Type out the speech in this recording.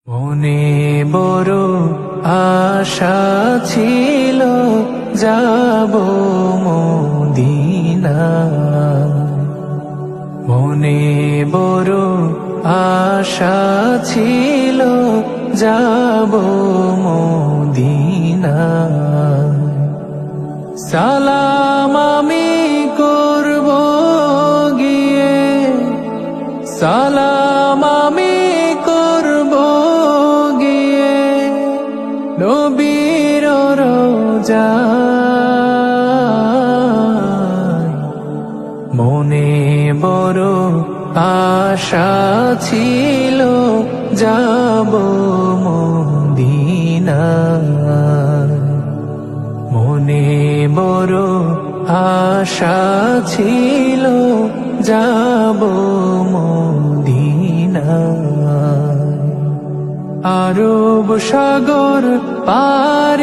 মনে বড় আশা ছিল যাব মদিনা। মনে বড় আশা ছিল যাব মদিনা। সালাম আমি করব গিয়ে, সালাম আমি করব গিয়ে নবীর রওজায়। মনে বড় আশা ছিল যাব মদিনা। মনে বড় আশা ছিল যাব মদিনা। আরব সাগর পার